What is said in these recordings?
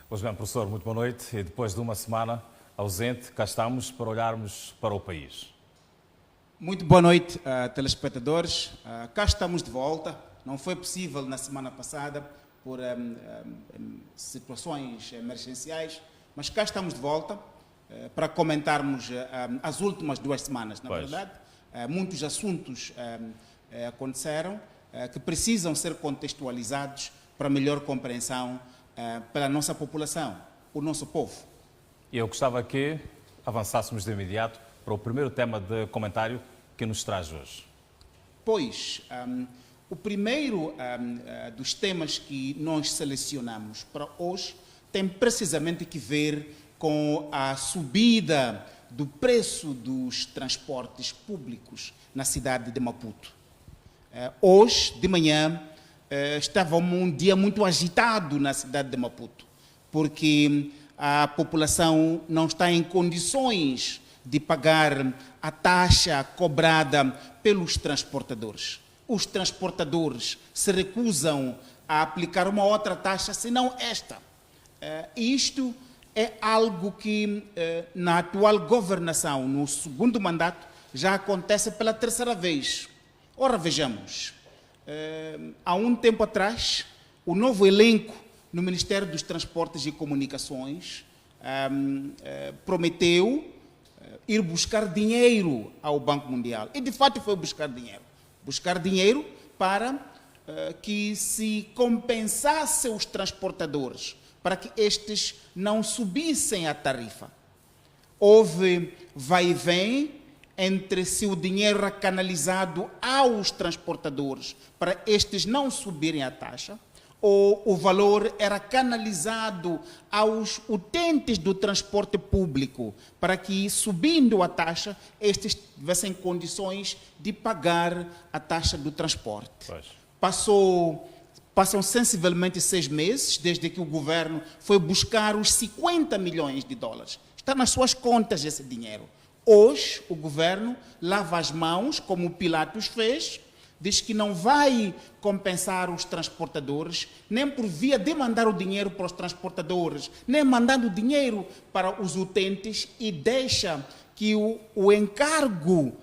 Pois bem, professor, muito boa noite. E depois de uma semana ausente, cá estamos para olharmos para o país. Muito boa noite, telespectadores. Cá estamos de volta. Não foi possível na semana passada por situações emergenciais, mas cá estamos de volta para comentarmos as últimas 2 semanas, na verdade. Muitos assuntos aconteceram que precisam ser contextualizados para melhor compreensão pela nossa população, o nosso povo. Eu gostava que avançássemos de imediato para o primeiro tema de comentário que nos traz hoje. Pois, o primeiro dos temas que nós selecionamos para hoje tem precisamente que ver com a subida do preço dos transportes públicos na cidade de Maputo. Hoje, de manhã, estava um dia muito agitado na cidade de Maputo, porque a população não está em condições de pagar a taxa cobrada pelos transportadores. Os transportadores se recusam a aplicar uma outra taxa, senão esta. Isto é algo que, na atual governação, no segundo mandato, já acontece pela 3ª vez. Ora, vejamos, há um tempo atrás, o novo elenco no Ministério dos Transportes e Comunicações prometeu ir buscar dinheiro ao Banco Mundial. E, de fato, foi buscar dinheiro. Buscar dinheiro para que se compensasse os transportadores, para que estes não subissem a tarifa. Houve vai e vem entre se o dinheiro era canalizado aos transportadores para estes não subirem a taxa, ou o valor era canalizado aos utentes do transporte público para que, subindo a taxa, estes tivessem condições de pagar a taxa do transporte. Passam sensivelmente 6 meses desde que o governo foi buscar os 50 milhões de dólares. Está nas suas contas esse dinheiro. Hoje, o governo lava as mãos, como o Pilatos fez, diz que não vai compensar os transportadores, nem por via de mandar o dinheiro para os transportadores, nem mandando dinheiro para os utentes, e deixa que o encargo,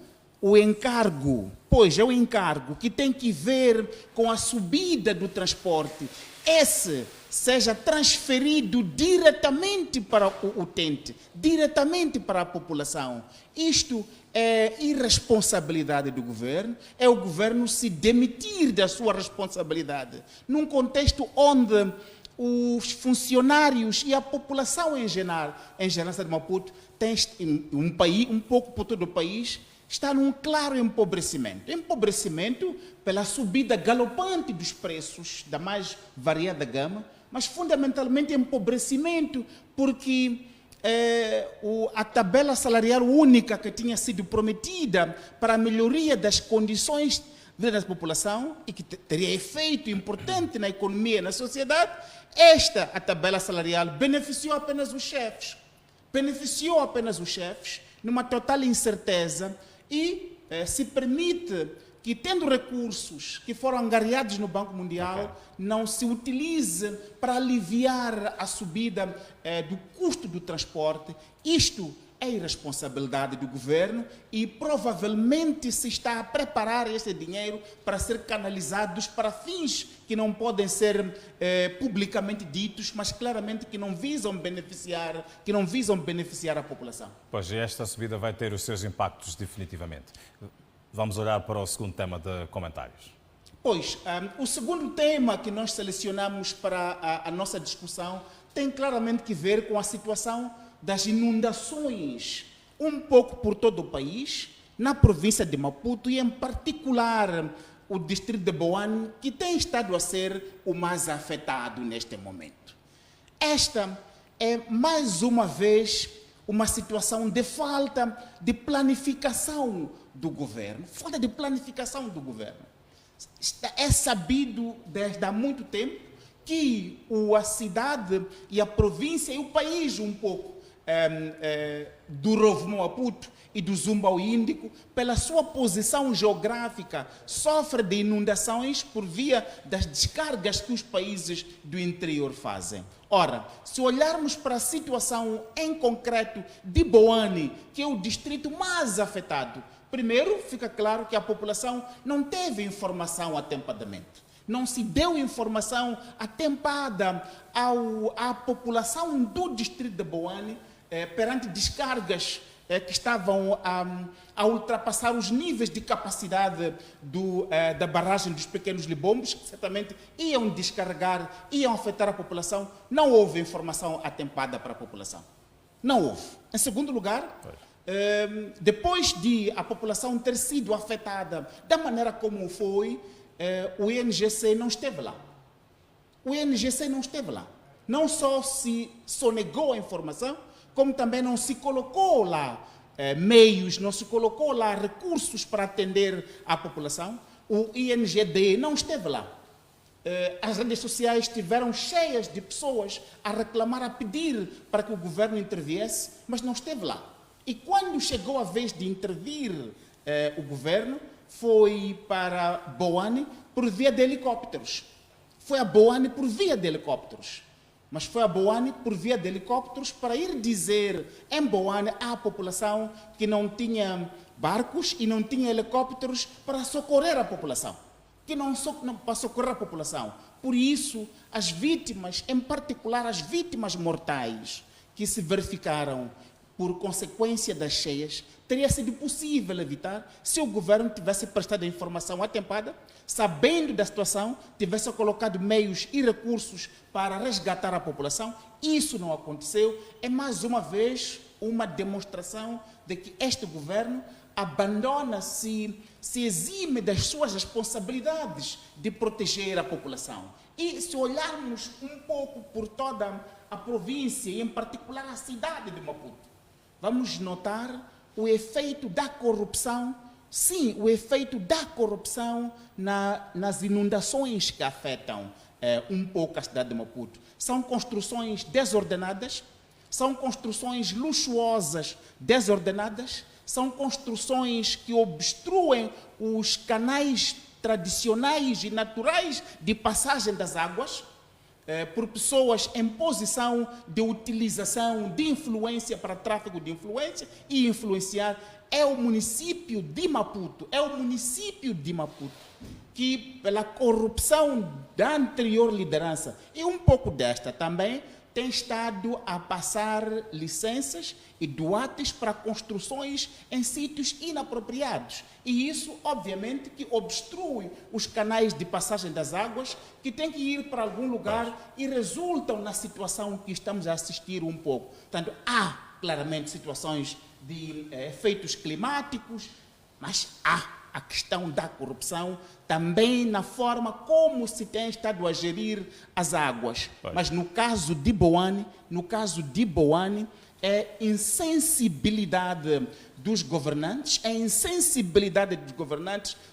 pois é o encargo que tem que ver com a subida do transporte, esse seja transferido diretamente para o utente, diretamente para a população. Isto é irresponsabilidade do governo, é o governo se demitir da sua responsabilidade, num contexto onde os funcionários e a população em geral de Maputo tem um pouco por todo o país, está num claro empobrecimento. Empobrecimento pela subida galopante dos preços da mais variada gama, mas fundamentalmente empobrecimento porque a tabela salarial única que tinha sido prometida para a melhoria das condições de vida da população e que teria efeito importante na economia e na sociedade, a tabela salarial beneficiou apenas os chefes. Beneficiou apenas os chefes numa total incerteza e se permite que, tendo recursos que foram angariados no Banco Mundial, não se utilize para aliviar a subida do custo do transporte. Isto é irresponsabilidade do governo e provavelmente se está a preparar esse dinheiro para ser canalizados para fins que não podem ser publicamente ditos, mas claramente que não visam beneficiar a população. Pois, e esta subida vai ter os seus impactos definitivamente. Vamos olhar para o segundo tema de comentários. Pois, o segundo tema que nós selecionamos para a nossa discussão tem claramente que ver com a situação das inundações, um pouco por todo o país, na província de Maputo e, em particular, o distrito de Boane, que tem estado a ser o mais afetado neste momento. Esta é, mais uma vez, uma situação de falta de planificação do governo. Falta de planificação do governo. É sabido desde há muito tempo que a cidade e a província e o país um pouco do Rovo Maputo e do Zumbau Índico, pela sua posição geográfica, sofre de inundações por via das descargas que os países do interior fazem. Ora, se olharmos para a situação em concreto de Boane, que é o distrito mais afetado, primeiro fica claro que a população não teve informação atempadamente. Não se deu informação atempada à população do distrito de Boane perante descargas que estavam a ultrapassar os níveis de capacidade da barragem dos Pequenos Libombos, que certamente iam descarregar, iam afetar a população. Não houve informação atempada para a população. Não houve. Em segundo lugar, depois de a população ter sido afetada da maneira como foi, o INGC não esteve lá. O INGC não esteve lá. Não só se sonegou a informação, como também não se colocou lá meios, não se colocou lá recursos para atender a população. O INGD não esteve lá. As redes sociais estiveram cheias de pessoas a reclamar, a pedir para que o governo interviesse, mas não esteve lá. E quando chegou a vez de intervir o governo, foi para Boane por via de helicópteros. Foi a Boane por via de helicópteros. Mas foi a Boane por via de helicópteros para ir dizer em Boane à população que não tinha barcos e não tinha helicópteros para socorrer a população. Para socorrer a população. Por isso, as vítimas, em particular as vítimas mortais que se verificaram por consequência das cheias, teria sido possível evitar se o governo tivesse prestado a informação atempada, sabendo da situação, tivesse colocado meios e recursos para resgatar a população. Isso não aconteceu. É mais uma vez uma demonstração de que este governo abandona-se, se exime das suas responsabilidades de proteger a população. E se olharmos um pouco por toda a província, e em particular a cidade de Maputo, vamos notar o efeito da corrupção, sim, o efeito da corrupção nas inundações que afetam um pouco a cidade de Maputo. São construções desordenadas, são construções luxuosas desordenadas, são construções que obstruem os canais tradicionais e naturais de passagem das águas, por pessoas em posição de utilização de influência para tráfico de influência e influenciar. É o município de Maputo, que pela corrupção da anterior liderança e um pouco desta também, tem estado a passar licenças e doates para construções em sítios inapropriados. E isso, obviamente, que obstrui os canais de passagem das águas, que têm que ir para algum lugar e resultam na situação que estamos a assistir um pouco. Portanto, há claramente situações de efeitos climáticos, mas há a questão da corrupção também na forma como se tem estado a gerir as águas. Mas no caso de Boane, é insensibilidade dos governantes,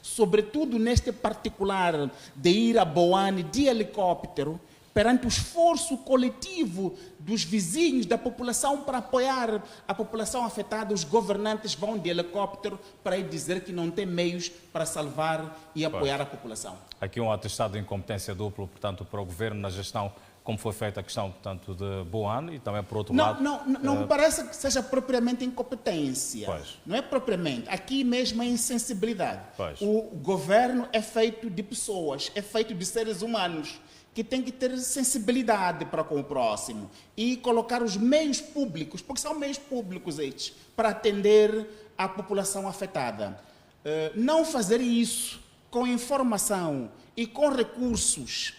sobretudo neste particular de ir a Boane de helicóptero, perante o esforço coletivo dos vizinhos, da população, para apoiar a população afetada. Os governantes vão de helicóptero para ir dizer que não tem meios para salvar e apoiar a população. Aqui um atestado de incompetência duplo, portanto, para o governo na gestão, como foi feita a questão, portanto, de Boane, e também, por outro lado... Não me parece que seja propriamente incompetência. Não é propriamente. Aqui mesmo é insensibilidade. O governo é feito de pessoas, é feito de seres humanos, que tem que ter sensibilidade para com o próximo e colocar os meios públicos, porque são meios públicos estes, para atender a população afetada. Não fazer isso com informação e com recursos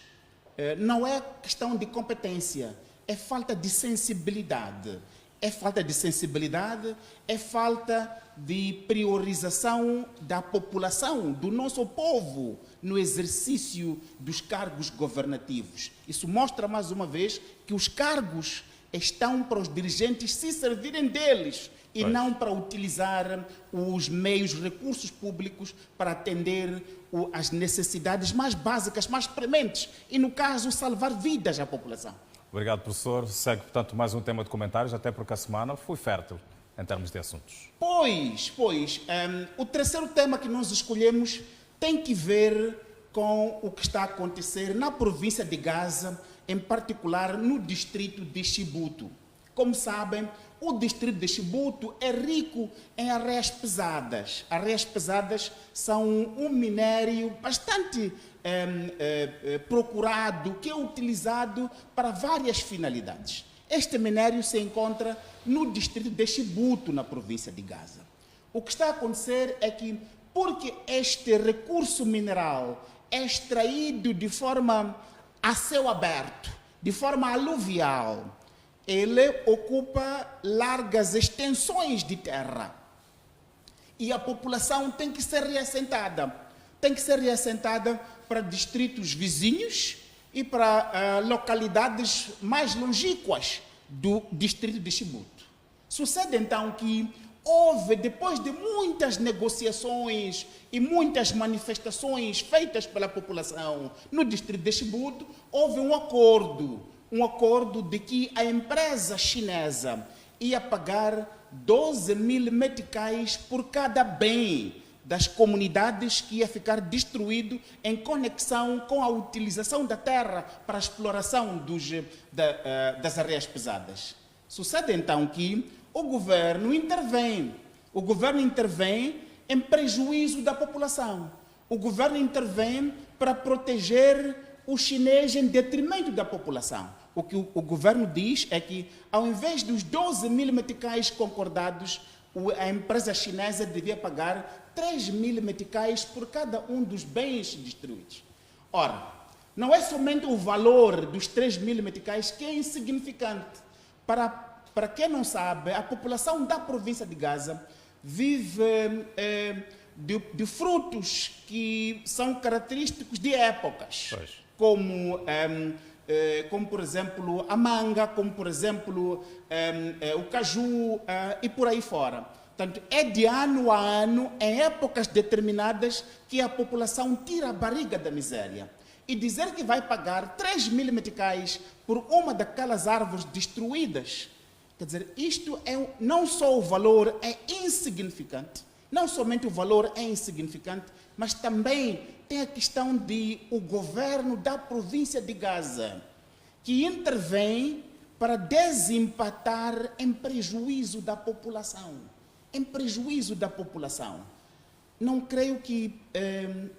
não é questão de competência, é falta de sensibilidade. É falta de sensibilidade, é falta de priorização da população, do nosso povo, no exercício dos cargos governativos. Isso mostra, mais uma vez, que os cargos estão para os dirigentes se servirem deles e não para utilizar os meios, recursos públicos para atender as necessidades mais básicas, mais prementes e, no caso, salvar vidas à população. Obrigado, professor. Segue, portanto, mais um tema de comentários, até porque a semana foi fértil em termos de assuntos? Pois, o terceiro tema que nós escolhemos tem que ver com o que está a acontecer na província de Gaza, em particular no distrito de Chibuto. Como sabem, o distrito de Chibuto é rico em areias pesadas. Areias pesadas são um minério bastante procurado, que é utilizado para várias finalidades. Este minério se encontra no distrito de Chibuto, na província de Gaza. O que está a acontecer é que, porque este recurso mineral é extraído de forma a céu aberto, de forma aluvial, ele ocupa largas extensões de terra. E a população tem que ser reassentada. Tem que ser reassentada para distritos vizinhos e para localidades mais longínquas do distrito de Chibuto. Sucede então que houve, depois de muitas negociações e muitas manifestações feitas pela população no distrito de Chibuto, houve um acordo de que a empresa chinesa ia pagar 12 mil meticais por cada bem das comunidades que ia ficar destruído em conexão com a utilização da terra para a exploração das areias pesadas. Sucede então que o governo intervém. O governo intervém em prejuízo da população. O governo intervém para proteger o chinês em detrimento da população. O que o governo diz é que, ao invés dos 12 mil meticais concordados, a empresa chinesa devia pagar 3 mil meticais por cada um dos bens destruídos. Ora, não é somente o valor dos 3 mil meticais que é insignificante. Para quem não sabe, a população da província de Gaza vive de frutos que são característicos de épocas, como por exemplo, a manga, como, por exemplo, o caju e por aí fora. Portanto, é de ano a ano, em épocas determinadas, que a população tira a barriga da miséria. E dizer que vai pagar 3 mil meticais por uma daquelas árvores destruídas, quer dizer, isto não só o valor é insignificante, não somente o valor é insignificante, mas também tem a questão de o governo da província de Gaza, que intervém para desempatar em prejuízo da população. Em prejuízo da população. Não creio que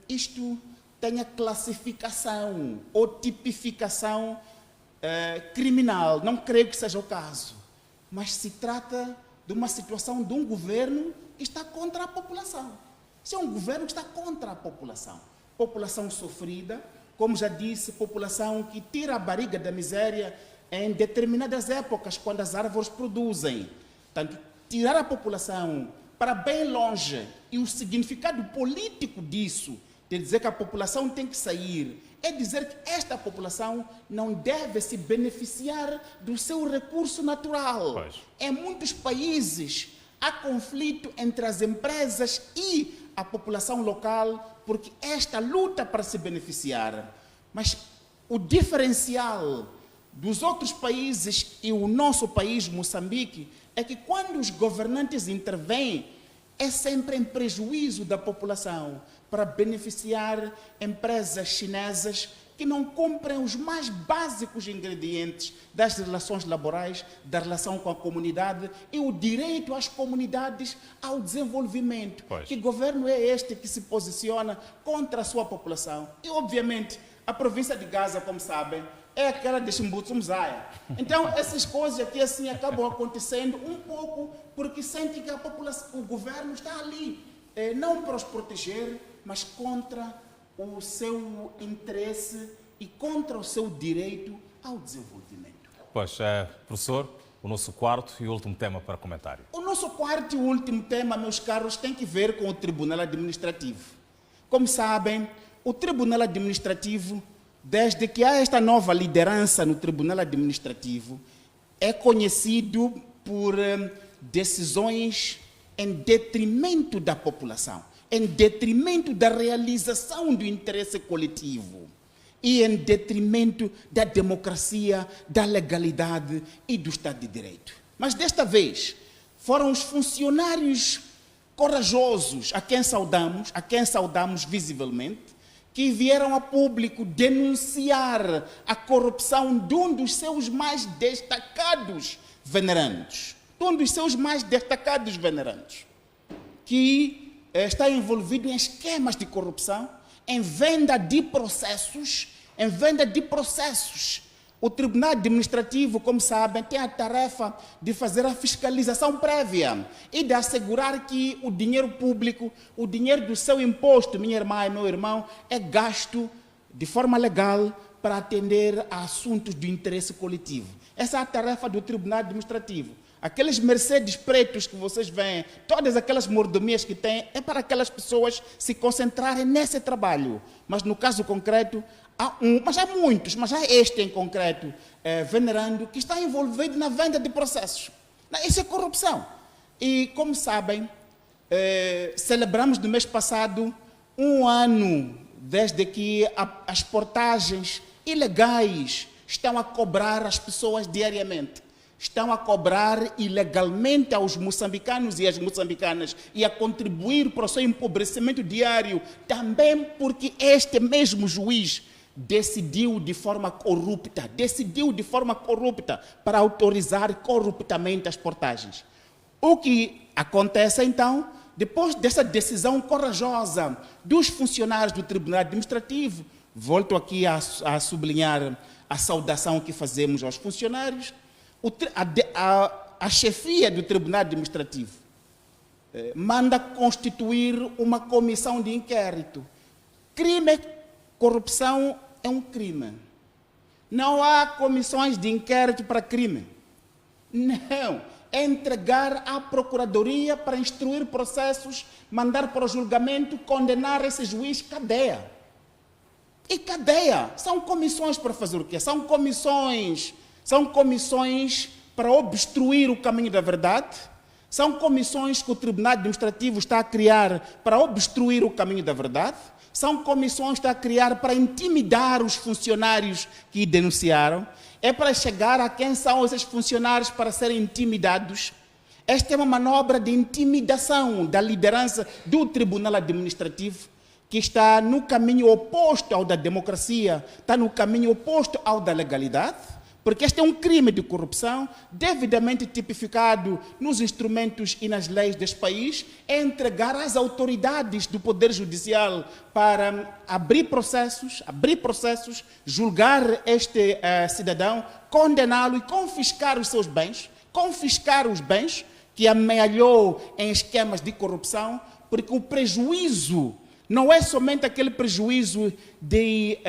isto tenha classificação ou tipificação criminal. Não creio que seja o caso. Mas se trata de uma situação de um governo que está contra a população. Isso é um governo que está contra a população. População sofrida, como já disse, população que tira a barriga da miséria em determinadas épocas, quando as árvores produzem. Portanto, tirar a população para bem longe, e o significado político disso, de dizer que a população tem que sair, é dizer que esta população não deve se beneficiar do seu recurso natural. Pois. Em muitos países há conflito entre as empresas e a população local, porque esta luta para se beneficiar. Mas o diferencial dos outros países e o nosso país, Moçambique, é que quando os governantes intervêm, é sempre em prejuízo da população, para beneficiar empresas chinesas que não cumprem os mais básicos ingredientes das relações laborais, da relação com a comunidade e o direito às comunidades ao desenvolvimento. Pois. Que governo é este que se posiciona contra a sua população? E, obviamente, a província de Gaza, como sabem, é aquela de Chimbutsu Mzaya. Então, essas coisas aqui assim acabam acontecendo um pouco porque sentem que a população, o governo está ali, não para os proteger, mas contra o seu interesse e contra o seu direito ao desenvolvimento. Pois, professor, o nosso quarto e último tema para comentário. O nosso quarto e último tema, meus caros, tem que ver com o Tribunal Administrativo. Como sabem, o Tribunal Administrativo, desde que há esta nova liderança no Tribunal Administrativo, é conhecido por decisões em detrimento da população, em detrimento da realização do interesse coletivo e em detrimento da democracia, da legalidade e do Estado de Direito. Mas desta vez, foram os funcionários corajosos, a quem saudamos visivelmente, que vieram a público denunciar a corrupção de um dos seus mais destacados venerandos. Que está envolvido em esquemas de corrupção, em venda de processos. O Tribunal Administrativo, como sabem, tem a tarefa de fazer a fiscalização prévia e de assegurar que o dinheiro público, o dinheiro do seu imposto, minha irmã e meu irmão, é gasto de forma legal para atender a assuntos de interesse coletivo. Essa é a tarefa do Tribunal Administrativo. Aqueles Mercedes pretos que vocês veem, todas aquelas mordomias que têm, é para aquelas pessoas se concentrarem nesse trabalho. Mas no caso concreto, há muitos, mas há este em concreto, venerando, que está envolvido na venda de processos. Isso é corrupção. E, como sabem, celebramos no mês passado 1 ano desde que as portagens ilegais estão a cobrar as pessoas diariamente. Estão a cobrar ilegalmente aos moçambicanos e às moçambicanas e a contribuir para o seu empobrecimento diário, também porque este mesmo juiz decidiu de forma corrupta para autorizar corruptamente as portagens. O que acontece então, depois dessa decisão corajosa dos funcionários do Tribunal Administrativo, volto aqui a sublinhar a saudação que fazemos aos funcionários, a chefia do Tribunal Administrativo manda constituir uma comissão de inquérito. Corrupção é um crime. Não há comissões de inquérito para crime. Não. É entregar à Procuradoria para instruir processos, mandar para o julgamento, condenar esse juiz, cadeia. E cadeia. São comissões para fazer o quê? São comissões para obstruir o caminho da verdade. São comissões que o Tribunal Administrativo está a criar para obstruir o caminho da verdade. São comissões que está a criar para intimidar os funcionários que denunciaram. É para chegar a quem são esses funcionários para serem intimidados. Esta é uma manobra de intimidação da liderança do Tribunal Administrativo, que está no caminho oposto ao da democracia, está no caminho oposto ao da legalidade, porque este é um crime de corrupção devidamente tipificado nos instrumentos e nas leis deste país, é entregar às autoridades do Poder Judicial para abrir processos, julgar este cidadão, condená-lo e confiscar os seus bens, que amealhou em esquemas de corrupção, porque o prejuízo não é somente aquele prejuízo de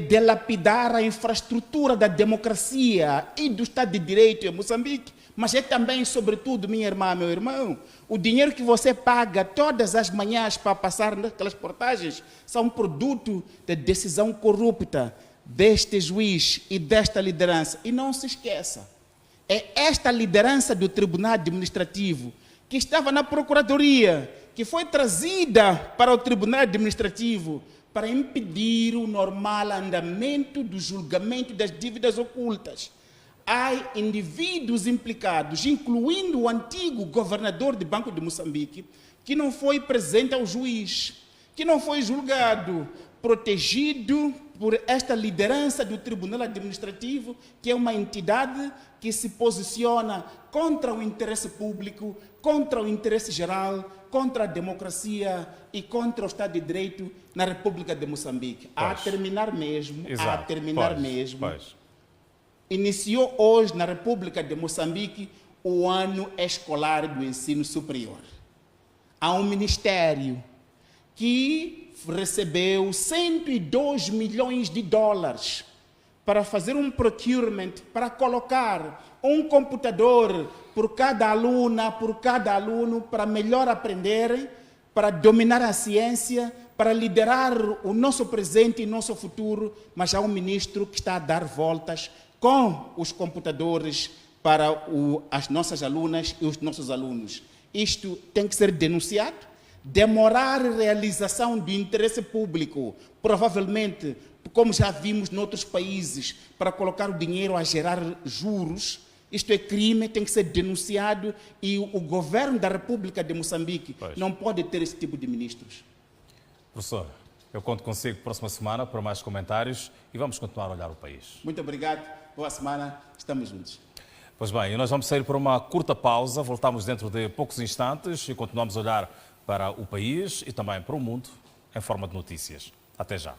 delapidar a infraestrutura da democracia e do Estado de Direito em Moçambique, mas é também, sobretudo, minha irmã, meu irmão, o dinheiro que você paga todas as manhãs para passar naquelas portagens são produto da decisão corrupta deste juiz e desta liderança. E não se esqueça, é esta liderança do Tribunal Administrativo que estava na Procuradoria, que foi trazida para o Tribunal Administrativo para impedir o normal andamento do julgamento das dívidas ocultas. Há indivíduos implicados, incluindo o antigo governador do Banco de Moçambique, que não foi presente ao juiz, que não foi julgado, protegido por esta liderança do Tribunal Administrativo, que é uma entidade que se posiciona contra o interesse público, contra o interesse geral, contra a democracia e contra o Estado de Direito na República de Moçambique. A terminar mesmo, iniciou hoje na República de Moçambique o ano escolar do ensino superior. Há um ministério que recebeu 102 milhões de dólares para fazer um procurement, para colocar um computador por cada aluna, por cada aluno, para melhor aprenderem, para dominar a ciência, para liderar o nosso presente e nosso futuro, mas há um ministro que está a dar voltas com os computadores para as nossas alunas e os nossos alunos. Isto tem que ser denunciado. Demorar a realização do interesse público, provavelmente, como já vimos noutros países, para colocar o dinheiro a gerar juros, Isto é crime, tem que ser denunciado e o governo da República de Moçambique Pois. não pode ter esse tipo de ministros. Professor, eu conto consigo próxima semana para mais comentários e vamos continuar a olhar o país. Muito obrigado, boa semana, estamos juntos. Pois bem, e nós vamos sair por uma curta pausa, voltamos dentro de poucos instantes e continuamos a olhar para o país e também para o mundo em forma de notícias. Até já.